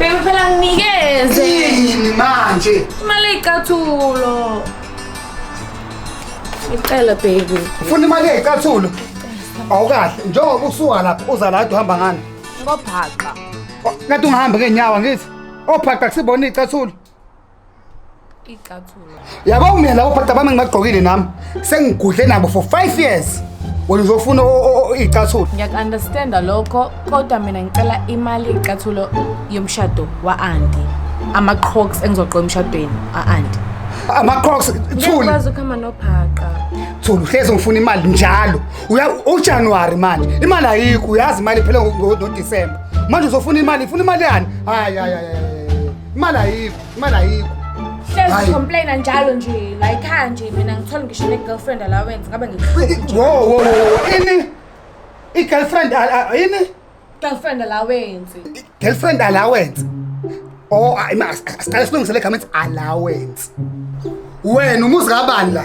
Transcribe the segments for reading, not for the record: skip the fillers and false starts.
Baby phela nginikeze. Yini manje? Imali ey'cathulo. Ngicela baby. Ufuna imali ey'cathulo? Awukahle, njengoba usuka lapha uza la uhamba ngani? Ngophaqa. Kanti ungahamba ngeenyawo ngithi? Ophaqa kusibona iy'cathulo. Iy'cathulo. Yabo mina labo phakathi bami ngibagqokile nami. Sengigudle nabo for 5 years. Wena uzofuna iy'cathulo. Ngiyaku-understanda lokho, kodwa mina ngicela imali yey'cathulo yomshado wa-Anti. Ama-Crocs engizogqoka emshadweni a-Anti. Ama-Crocs, Thuli. Ngiyakwazi ukuhamba nophaqa. Thuli, uhlezi ngifuna imali njalo. uJanuwari manje. Imali ayikho, uyazi imali iphela ngoDisemba. Manje uzofuna imali, ufuna imali yani? Hayi. Imali ayikho, imali ayikho. Hlezi complaina njalo nje, la ekhaya nje mina ngithola ngisho ne-girlfriend allowance ngabe ngikuhlupha. Wo. Ini? I-girlfriend yini? Girlfriend allowance. Girlfriend allowance. Oh, asiqale silungisele igama ethi allowance. Wena umuzi kabani la?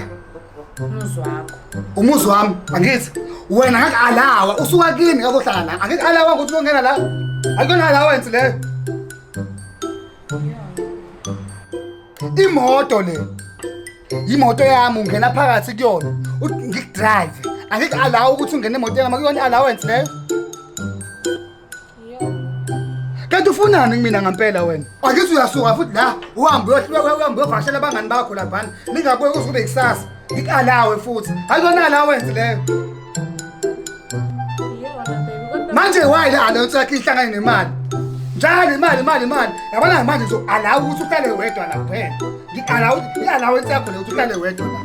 Umuzi wakho. Umuzi wami, angithi? Wena ngeke alawa, usuka kimi ngabohlala la. Angeke alawa ukuthi ungena la. Akuyona allowance leyo. Imoto le. Imoto yami ungena phakathi kuyona. Ngikudrive. Angeke alawa ukuthi ungene emotweni yami, akuyona allowance leyo. Kanti ufunani kumina ngempela wena? Angithi uyasuka futhi la uhambe uyovakashela abangani bakho laphana. Ningabuye kuzube ikusasa. Ngikalawe futhi. Akuyona allowance leyo. Manje why la allowance yakhe ihlangane nemali? Njalo imali. Yabona manje alawu ukuthi uhlale wedwa la kuphela. Ngikalawu allowance yakho le ukuthi uhlale wedwa la.